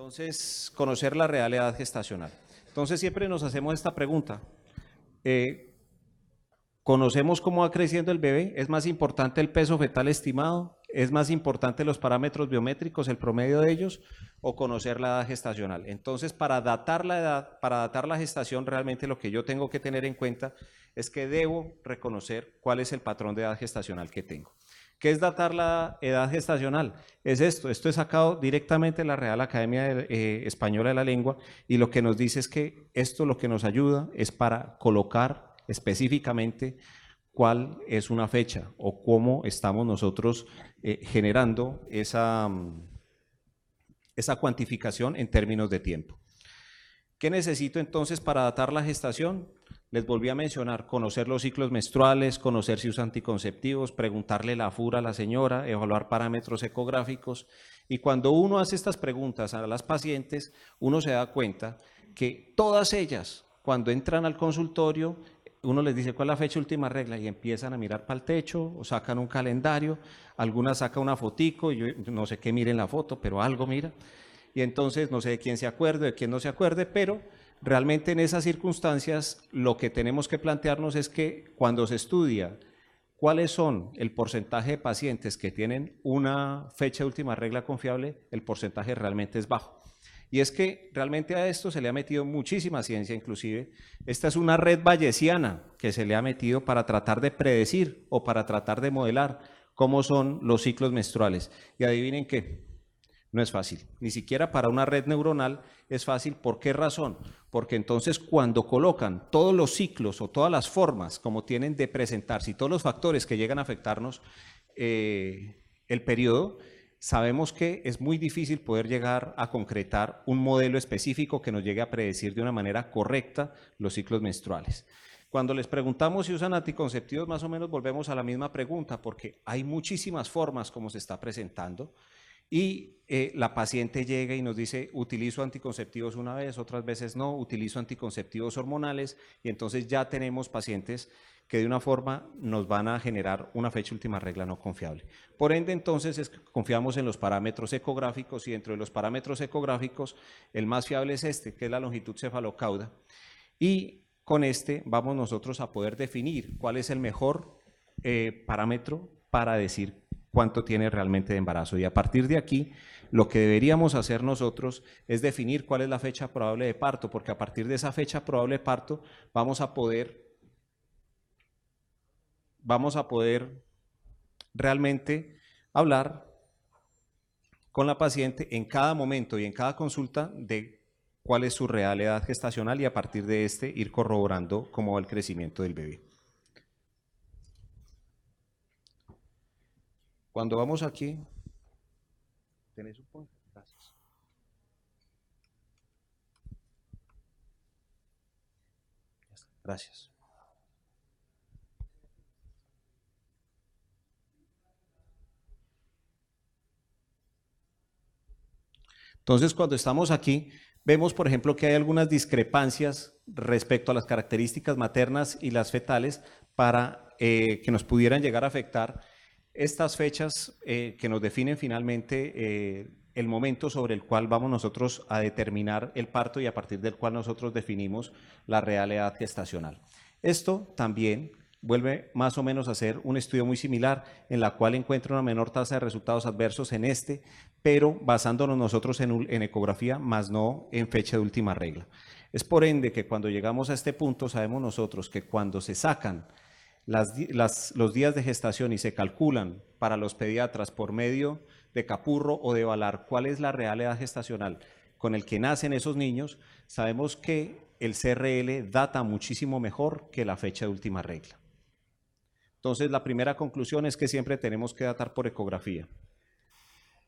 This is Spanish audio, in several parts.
Entonces, conocer la real edad gestacional. Entonces, siempre nos hacemos esta pregunta. ¿Conocemos cómo va creciendo el bebé? ¿Es más importante el peso fetal estimado? ¿Es más importante los parámetros biométricos, el promedio de ellos? ¿O conocer la edad gestacional? Entonces, para datar la edad, para datar la gestación, realmente lo que yo tengo que tener en cuenta es que debo reconocer cuál es el patrón de edad gestacional que tengo. ¿Qué es datar la edad gestacional? Es esto es sacado directamente de la Real Academia Española de la Lengua, y lo que nos dice es que esto lo que nos ayuda es para colocar específicamente cuál es una fecha o cómo estamos nosotros generando esa cuantificación en términos de tiempo. ¿Qué necesito entonces para datar la gestación? Les volví a mencionar, conocer los ciclos menstruales, conocer si usa anticonceptivos, preguntarle la FUR a la señora, evaluar parámetros ecográficos. Y cuando uno hace estas preguntas a las pacientes, uno se da cuenta que todas ellas, cuando entran al consultorio, uno les dice cuál es la fecha última regla y empiezan a mirar para el techo o sacan un calendario, algunas sacan una fotico, y yo no sé qué miren la foto, pero algo mira. Y entonces no sé de quién se acuerde, de quién no se acuerde, pero realmente en esas circunstancias lo que tenemos que plantearnos es que cuando se estudia cuáles son el porcentaje de pacientes que tienen una fecha de última regla confiable, el porcentaje realmente es bajo. Y es que realmente a esto se le ha metido muchísima ciencia, inclusive. Esta es una red bayesiana que se le ha metido para tratar de predecir o para tratar de modelar cómo son los ciclos menstruales. Y adivinen qué, no es fácil, ni siquiera para una red neuronal es fácil. ¿Por qué razón? Porque entonces cuando colocan todos los ciclos o todas las formas como tienen de presentarse y todos los factores que llegan a afectarnos el periodo, sabemos que es muy difícil poder llegar a concretar un modelo específico que nos llegue a predecir de una manera correcta los ciclos menstruales. Cuando les preguntamos si usan anticonceptivos, más o menos volvemos a la misma pregunta, porque hay muchísimas formas como se está presentando. Y la paciente llega y nos dice, utilizo anticonceptivos una vez, otras veces no, utilizo anticonceptivos hormonales, y entonces ya tenemos pacientes que de una forma nos van a generar una fecha última regla no confiable. Por ende, entonces, confiamos en los parámetros ecográficos, y dentro de los parámetros ecográficos, el más fiable es este, que es la longitud cefalocauda, y con este vamos nosotros a poder definir cuál es el mejor parámetro para decir cuánto tiene realmente de embarazo. Y a partir de aquí, lo que deberíamos hacer nosotros es definir cuál es la fecha probable de parto, porque a partir de esa fecha probable de parto vamos a poder realmente hablar con la paciente en cada momento y en cada consulta de cuál es su real edad gestacional, y a partir de este ir corroborando cómo va el crecimiento del bebé. Cuando vamos aquí, ¿tenés un punto? Gracias. Gracias. Entonces, cuando estamos aquí, vemos, por ejemplo, que hay algunas discrepancias respecto a las características maternas y las fetales para que nos pudieran llegar a afectar estas fechas que nos definen finalmente el momento sobre el cual vamos nosotros a determinar el parto y a partir del cual nosotros definimos la real edad gestacional. Esto también vuelve más o menos a ser un estudio muy similar, en la cual encuentra una menor tasa de resultados adversos en este, pero basándonos nosotros en ecografía, más no en fecha de última regla. Es por ende que cuando llegamos a este punto, sabemos nosotros que cuando se sacan los días de gestación y se calculan para los pediatras por medio de Capurro o de Valar cuál es la real edad gestacional con el que nacen esos niños, sabemos que el CRL data muchísimo mejor que la fecha de última regla. Entonces, la primera conclusión es que siempre tenemos que datar por ecografía.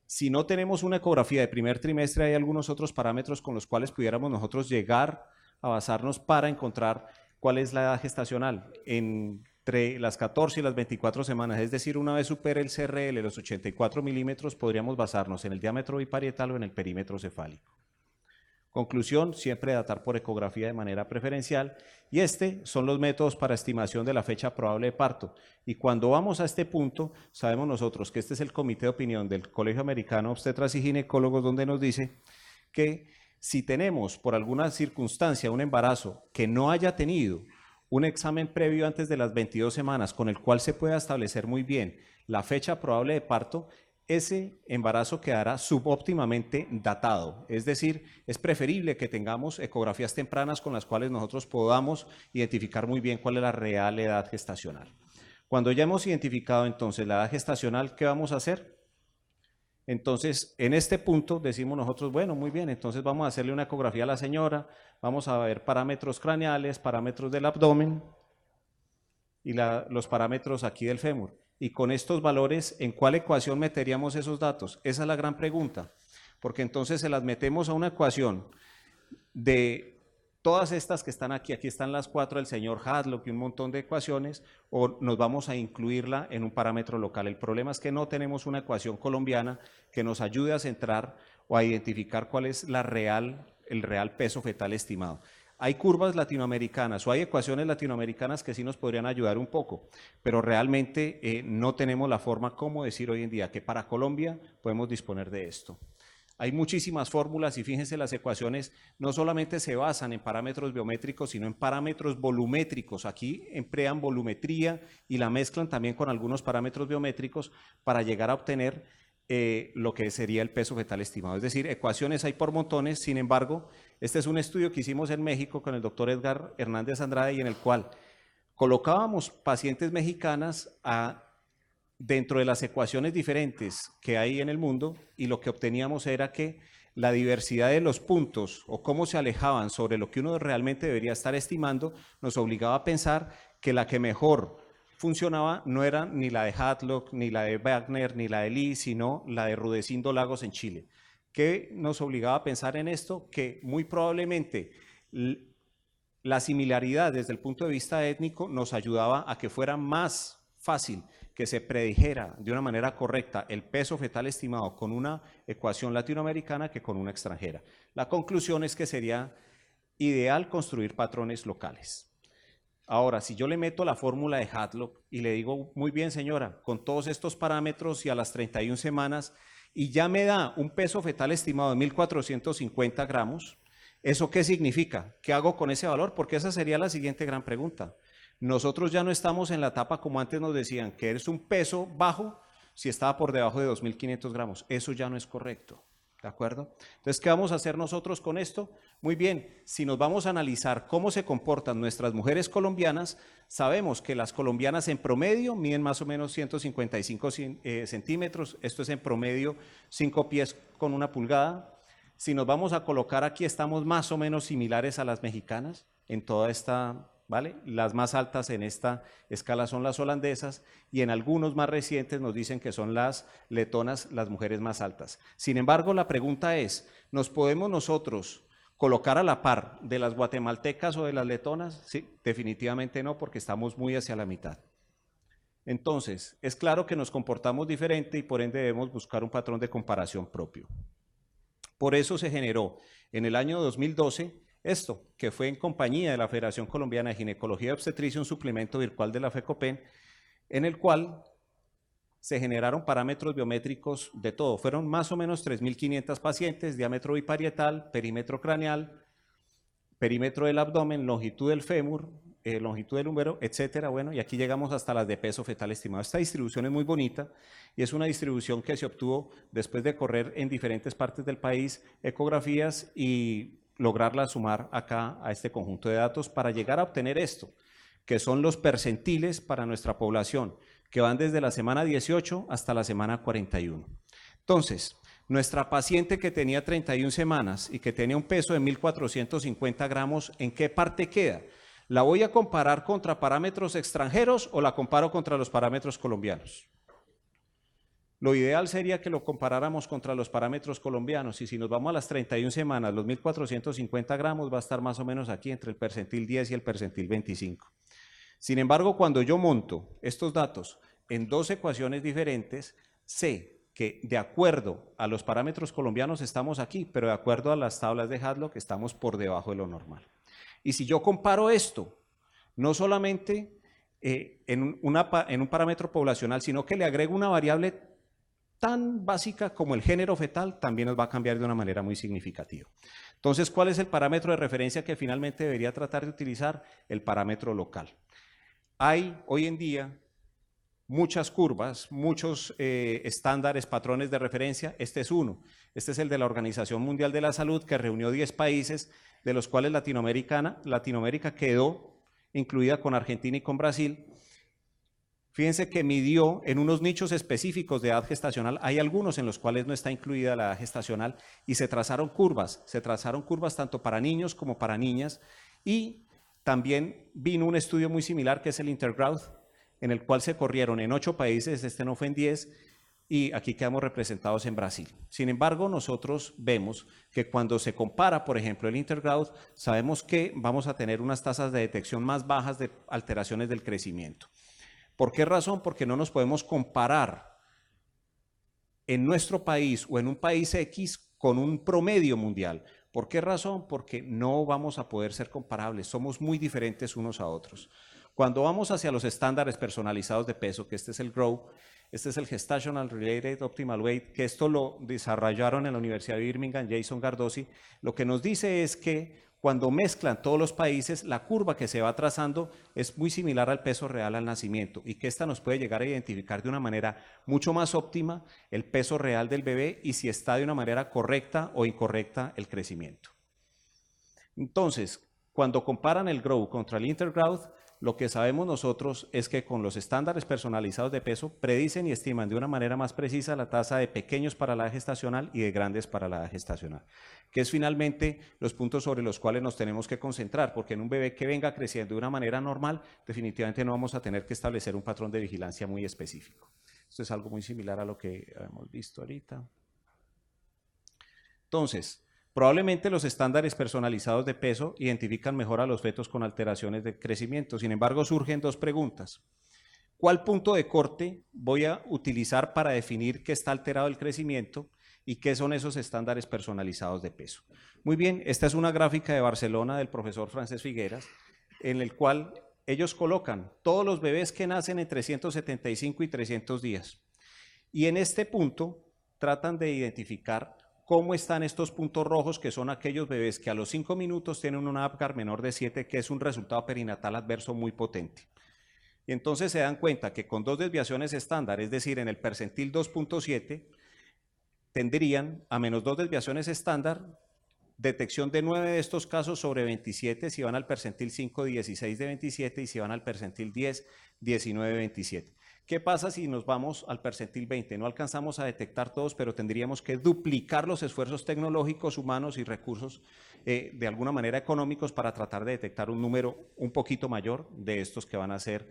Si no tenemos una ecografía de primer trimestre, hay algunos otros parámetros con los cuales pudiéramos nosotros llegar a basarnos para encontrar cuál es la edad gestacional entre las 14 y las 24 semanas, es decir, una vez supere el CRL los 84 milímetros, podríamos basarnos en el diámetro biparietal o en el perímetro cefálico. Conclusión, siempre datar por ecografía de manera preferencial, y son los métodos para estimación de la fecha probable de parto. Y cuando vamos a este punto, sabemos nosotros que este es el comité de opinión del Colegio Americano de Obstetras y Ginecólogos, donde nos dice que si tenemos por alguna circunstancia un embarazo que no haya tenido un examen previo antes de las 22 semanas con el cual se pueda establecer muy bien la fecha probable de parto, ese embarazo quedará subóptimamente datado. Es decir, es preferible que tengamos ecografías tempranas con las cuales nosotros podamos identificar muy bien cuál es la real edad gestacional. Cuando ya hemos identificado entonces la edad gestacional, ¿qué vamos a hacer? Entonces, en este punto decimos nosotros, bueno, muy bien, entonces vamos a hacerle una ecografía a la señora, vamos a ver parámetros craneales, parámetros del abdomen y los parámetros aquí del fémur. Y con estos valores, ¿en cuál ecuación meteríamos esos datos? Esa es la gran pregunta, porque entonces se las metemos a una ecuación de todas estas que están aquí están las 4 del señor Hadlock y un montón de ecuaciones, o nos vamos a incluirla en un parámetro local. El problema es que no tenemos una ecuación colombiana que nos ayude a centrar o a identificar cuál es el real peso fetal estimado. Hay curvas latinoamericanas o hay ecuaciones latinoamericanas que sí nos podrían ayudar un poco, pero realmente no tenemos la forma como decir hoy en día que para Colombia podemos disponer de esto. Hay muchísimas fórmulas y fíjense, las ecuaciones no solamente se basan en parámetros biométricos, sino en parámetros volumétricos. Aquí emplean volumetría y la mezclan también con algunos parámetros biométricos para llegar a obtener lo que sería el peso fetal estimado. Es decir, ecuaciones hay por montones. Sin embargo, este es un estudio que hicimos en México con el doctor Edgar Hernández Andrade y en el cual colocábamos pacientes mexicanas dentro de las ecuaciones diferentes que hay en el mundo, y lo que obteníamos era que la diversidad de los puntos o cómo se alejaban sobre lo que uno realmente debería estar estimando nos obligaba a pensar que la que mejor funcionaba no era ni la de Hadlock, ni la de Wagner, ni la de Lee, sino la de Rudecindo Lagos en Chile. ¿Qué nos obligaba a pensar en esto? Que muy probablemente la similaridad desde el punto de vista étnico nos ayudaba a que fuera más fácil que se predijera de una manera correcta el peso fetal estimado con una ecuación latinoamericana que con una extranjera. La conclusión es que sería ideal construir patrones locales. Ahora, si yo le meto la fórmula de Hadlock y le digo, muy bien señora, con todos estos parámetros y a las 31 semanas, y ya me da un peso fetal estimado de 1.450 gramos, ¿eso qué significa? ¿Qué hago con ese valor? Porque esa sería la siguiente gran pregunta. Nosotros ya no estamos en la etapa como antes nos decían, que es un peso bajo si estaba por debajo de 2.500 gramos. Eso ya no es correcto, ¿de acuerdo? Entonces, ¿qué vamos a hacer nosotros con esto? Muy bien, si nos vamos a analizar cómo se comportan nuestras mujeres colombianas, sabemos que las colombianas en promedio miden más o menos 155 centímetros, esto es en promedio 5 pies con 1 pulgada. Si nos vamos a colocar aquí, estamos más o menos similares a las mexicanas en toda esta... ¿Vale? Las más altas en esta escala son las holandesas y en algunos más recientes nos dicen que son las letonas las mujeres más altas. Sin embargo, la pregunta es, ¿nos podemos nosotros colocar a la par de las guatemaltecas o de las letonas? Sí, definitivamente no, porque estamos muy hacia la mitad. Entonces, es claro que nos comportamos diferente y por ende debemos buscar un patrón de comparación propio. Por eso se generó en el año 2012 esto, que fue en compañía de la Federación Colombiana de Ginecología y Obstetricia, un suplemento virtual de la FECOPEN, en el cual se generaron parámetros biométricos de todo. Fueron más o menos 3.500 pacientes, diámetro biparietal, perímetro craneal, perímetro del abdomen, longitud del fémur, longitud del húmero, etcétera. Bueno, y aquí llegamos hasta las de peso fetal estimado. Esta distribución es muy bonita y es una distribución que se obtuvo después de correr en diferentes partes del país ecografías y lograrla sumar acá a este conjunto de datos para llegar a obtener esto, que son los percentiles para nuestra población, que van desde la semana 18 hasta la semana 41. Entonces, nuestra paciente que tenía 31 semanas y que tenía un peso de 1.450 gramos, ¿en qué parte queda? ¿La voy a comparar contra parámetros extranjeros o la comparo contra los parámetros colombianos? Lo ideal sería que lo comparáramos contra los parámetros colombianos y si nos vamos a las 31 semanas, los 1.450 gramos va a estar más o menos aquí entre el percentil 10 y el percentil 25. Sin embargo, cuando yo monto estos datos en dos ecuaciones diferentes, sé que de acuerdo a los parámetros colombianos estamos aquí, pero de acuerdo a las tablas de Hadlock estamos por debajo de lo normal. Y si yo comparo esto, no solamente en un parámetro poblacional, sino que le agrego una variable tan básica como el género fetal también nos va a cambiar de una manera muy significativa. Entonces, ¿cuál es el parámetro de referencia que finalmente debería tratar de utilizar? El parámetro local. Hay hoy en día muchas curvas, muchos estándares, patrones de referencia. Este es uno. Este es el de la Organización Mundial de la Salud, que reunió 10 países, de los cuales Latinoamérica quedó incluida con Argentina y con Brasil. Fíjense que midió en unos nichos específicos de edad gestacional, hay algunos en los cuales no está incluida la edad gestacional, y se trazaron curvas tanto para niños como para niñas, y también vino un estudio muy similar que es el Intergrowth, en el cual se corrieron en 8 países, este no fue en 10, y aquí quedamos representados en Brasil. Sin embargo, nosotros vemos que cuando se compara, por ejemplo, el Intergrowth, sabemos que vamos a tener unas tasas de detección más bajas de alteraciones del crecimiento. ¿Por qué razón? Porque no nos podemos comparar en nuestro país o en un país X con un promedio mundial. ¿Por qué razón? Porque no vamos a poder ser comparables, somos muy diferentes unos a otros. Cuando vamos hacia los estándares personalizados de peso, que este es el GROW, este es el Gestational Related Optimal Weight, que esto lo desarrollaron en la Universidad de Birmingham, Jason Gardozzi, lo que nos dice es que cuando mezclan todos los países, la curva que se va trazando es muy similar al peso real al nacimiento y que esta nos puede llegar a identificar de una manera mucho más óptima el peso real del bebé y si está de una manera correcta o incorrecta el crecimiento. Entonces, cuando comparan el GROW contra el Intergrowth, lo que sabemos nosotros es que con los estándares personalizados de peso predicen y estiman de una manera más precisa la tasa de pequeños para la edad gestacional y de grandes para la edad gestacional, que es finalmente los puntos sobre los cuales nos tenemos que concentrar, porque en un bebé que venga creciendo de una manera normal, definitivamente no vamos a tener que establecer un patrón de vigilancia muy específico. Esto es algo muy similar a lo que hemos visto ahorita. Entonces, probablemente los estándares personalizados de peso identifican mejor a los fetos con alteraciones de crecimiento. Sin embargo, surgen dos preguntas. ¿Cuál punto de corte voy a utilizar para definir que está alterado el crecimiento y qué son esos estándares personalizados de peso? Muy bien, esta es una gráfica de Barcelona del profesor Francesc Figueras, en el cual ellos colocan todos los bebés que nacen entre 175 y 300 días. Y en este punto tratan de identificar cómo están estos puntos rojos, que son aquellos bebés que a los 5 minutos tienen una APGAR menor de 7, que es un resultado perinatal adverso muy potente. Y entonces se dan cuenta que con 2 desviaciones estándar, es decir, en el percentil 2.7, tendrían a menos 2 desviaciones estándar, detección de 9 de estos casos sobre 27 si van al percentil 5, 16 de 27 y si van al percentil 10, 19 de 27. ¿Qué pasa si nos vamos al percentil 20? No alcanzamos a detectar todos, pero tendríamos que duplicar los esfuerzos tecnológicos, humanos y recursos de alguna manera económicos para tratar de detectar un número un poquito mayor de estos que van a ser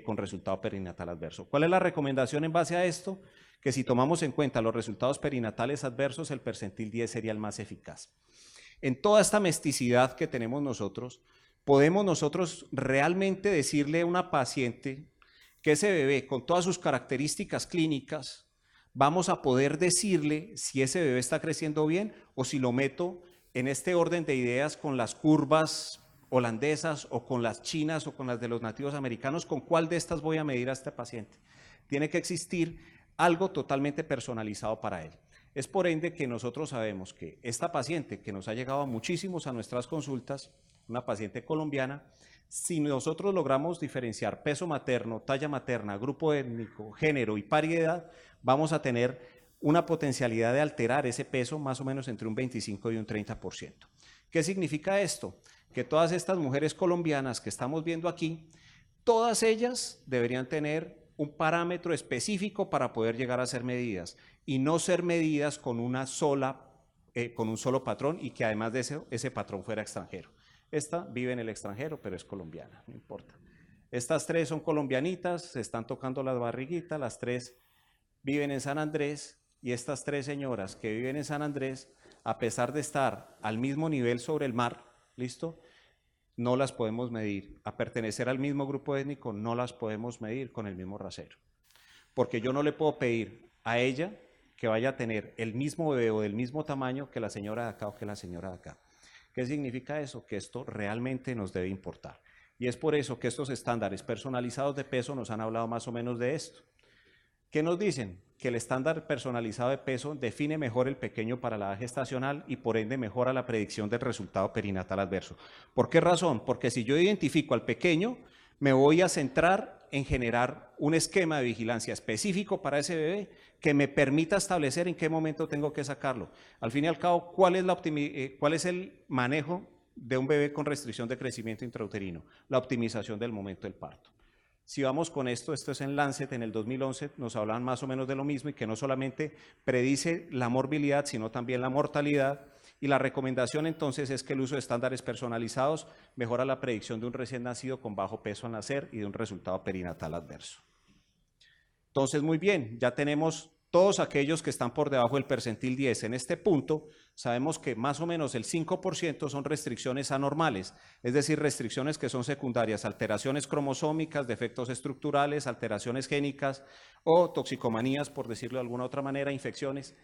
con resultado perinatal adverso. ¿Cuál es la recomendación en base a esto? Que si tomamos en cuenta los resultados perinatales adversos, el percentil 10 sería el más eficaz. En toda esta mesticidad que tenemos nosotros, podemos nosotros realmente decirle a una paciente que ese bebé, con todas sus características clínicas, vamos a poder decirle si ese bebé está creciendo bien o si lo meto en este orden de ideas con las curvas holandesas o con las chinas o con las de los nativos americanos, ¿con cuál de estas voy a medir a este paciente? Tiene que existir algo totalmente personalizado para él. Es por ende que nosotros sabemos que esta paciente, que nos ha llegado muchísimos a nuestras consultas, una paciente colombiana, si nosotros logramos diferenciar peso materno, talla materna, grupo étnico, género y paridad, vamos a tener una potencialidad de alterar ese peso más o menos entre un 25 y un 30%. ¿Qué significa esto? Que todas estas mujeres colombianas que estamos viendo aquí, todas ellas deberían tener un parámetro específico para poder llegar a ser medidas y no ser medidas con una sola, con un solo patrón y que además de ese patrón fuera extranjero. Esta vive en el extranjero, pero es colombiana, no importa. Estas 3 son colombianitas, se están tocando las barriguitas, las 3 viven en San Andrés y estas 3 señoras que viven en San Andrés, a pesar de estar al mismo nivel sobre el mar, ¿listo?, no las podemos medir. A pertenecer al mismo grupo étnico no las podemos medir con el mismo rasero. Porque yo no le puedo pedir a ella que vaya a tener el mismo bebé o del mismo tamaño que la señora de acá o que la señora de acá. ¿Qué significa eso? Que esto realmente nos debe importar. Y es por eso que estos estándares personalizados de peso nos han hablado más o menos de esto. ¿Qué nos dicen? que el estándar personalizado de peso define mejor el pequeño para la edad gestacional y por ende mejora la predicción del resultado perinatal adverso. ¿Por qué razón? Porque si yo identifico al pequeño, me voy a centrar en generar un esquema de vigilancia específico para ese bebé que me permita establecer en qué momento tengo que sacarlo. Al fin y al cabo, ¿cuál es el manejo de un bebé con restricción de crecimiento intrauterino? La optimización del momento del parto. Si vamos con esto es en Lancet, en el 2011 nos hablaban más o menos de lo mismo y que no solamente predice la morbilidad, sino también la mortalidad. Y la recomendación entonces es que el uso de estándares personalizados mejora la predicción de un recién nacido con bajo peso al nacer y de un resultado perinatal adverso. Entonces, muy bien, ya tenemos todos aquellos que están por debajo del percentil 10. En este punto, sabemos que más o menos el 5% son restricciones anormales, es decir, restricciones que son secundarias, alteraciones cromosómicas, defectos estructurales, alteraciones génicas o toxicomanías, por decirlo de alguna otra manera, infecciones.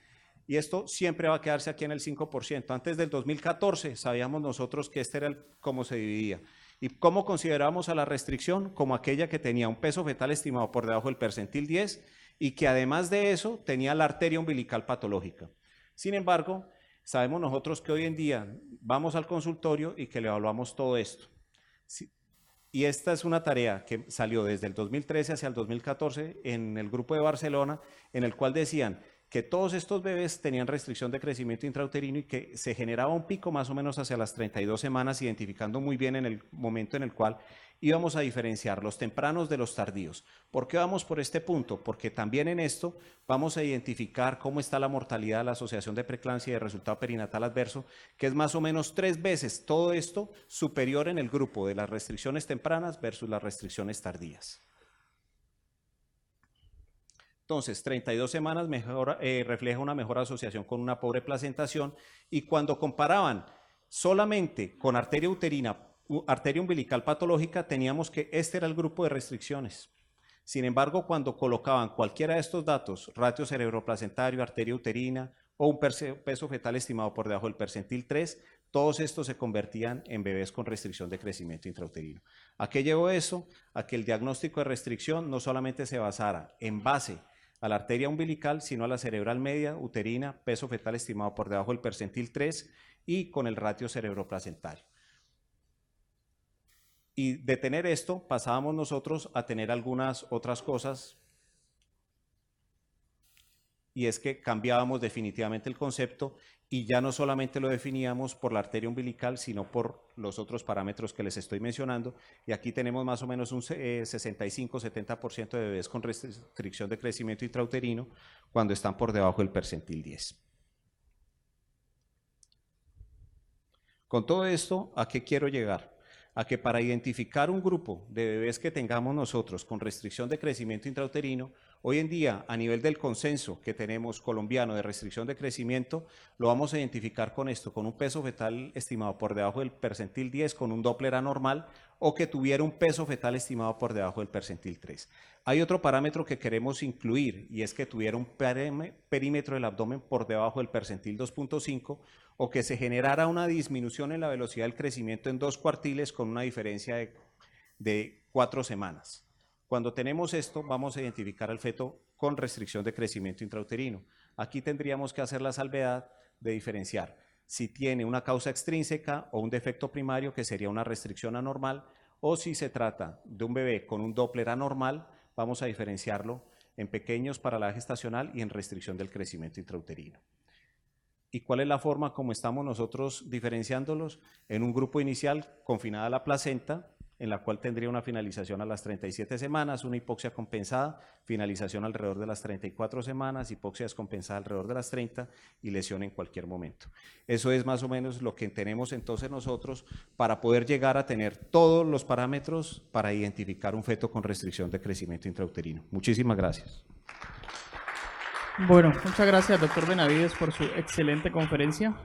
Y esto siempre va a quedarse aquí en el 5%. Antes del 2014 sabíamos nosotros que este era cómo se dividía. ¿Y cómo consideramos a la restricción? Como aquella que tenía un peso fetal estimado por debajo del percentil 10 y que además de eso tenía la arteria umbilical patológica. Sin embargo, sabemos nosotros que hoy en día vamos al consultorio y que le evaluamos todo esto. Y esta es una tarea que salió desde el 2013 hacia el 2014 en el grupo de Barcelona, en el cual decían que todos estos bebés tenían restricción de crecimiento intrauterino y que se generaba un pico más o menos hacia las 32 semanas, identificando muy bien en el momento en el cual íbamos a diferenciar los tempranos de los tardíos. ¿Por qué vamos por este punto? Porque también en esto vamos a identificar cómo está la mortalidad de la asociación de preeclampsia y de resultado perinatal adverso, que es más o menos 3 veces todo esto superior en el grupo de las restricciones tempranas versus las restricciones tardías. Entonces, 32 semanas refleja una mejor asociación con una pobre placentación y cuando comparaban solamente con arteria uterina, arteria umbilical patológica, teníamos que este era el grupo de restricciones. Sin embargo, cuando colocaban cualquiera de estos datos, ratio cerebroplacentario, arteria uterina o un peso fetal estimado por debajo del percentil 3, todos estos se convertían en bebés con restricción de crecimiento intrauterino. ¿A qué llevó eso? A que el diagnóstico de restricción no solamente se basara en base a la arteria umbilical, sino a la cerebral media, uterina, peso fetal estimado por debajo del percentil 3 y con el ratio cerebroplacentario. Y de tener esto, pasábamos nosotros a tener algunas otras cosas, y es que cambiábamos definitivamente el concepto y ya no solamente lo definíamos por la arteria umbilical, sino por los otros parámetros que les estoy mencionando. Y aquí tenemos más o menos un 65-70% de bebés con restricción de crecimiento intrauterino cuando están por debajo del percentil 10. Con todo esto, ¿a qué quiero llegar? A que para identificar un grupo de bebés que tengamos nosotros con restricción de crecimiento intrauterino, hoy en día, a nivel del consenso que tenemos colombiano de restricción de crecimiento, lo vamos a identificar con esto, con un peso fetal estimado por debajo del percentil 10, con un Doppler anormal, o que tuviera un peso fetal estimado por debajo del percentil 3. Hay otro parámetro que queremos incluir, y es que tuviera un perímetro del abdomen por debajo del percentil 2.5, o que se generara una disminución en la velocidad del crecimiento en 2 cuartiles con una diferencia de 4 semanas. Cuando tenemos esto, vamos a identificar al feto con restricción de crecimiento intrauterino. Aquí tendríamos que hacer la salvedad de diferenciar si tiene una causa extrínseca o un defecto primario, que sería una restricción anormal, o si se trata de un bebé con un Doppler anormal, vamos a diferenciarlo en pequeños para la edad gestacional y en restricción del crecimiento intrauterino. ¿Y cuál es la forma como estamos nosotros diferenciándolos? En un grupo inicial confinada a la placenta, en la cual tendría una finalización a las 37 semanas, una hipoxia compensada, finalización alrededor de las 34 semanas, hipoxia descompensada alrededor de las 30 y lesión en cualquier momento. Eso es más o menos lo que tenemos entonces nosotros para poder llegar a tener todos los parámetros para identificar un feto con restricción de crecimiento intrauterino. Muchísimas gracias. Bueno, muchas gracias, doctor Benavides, por su excelente conferencia.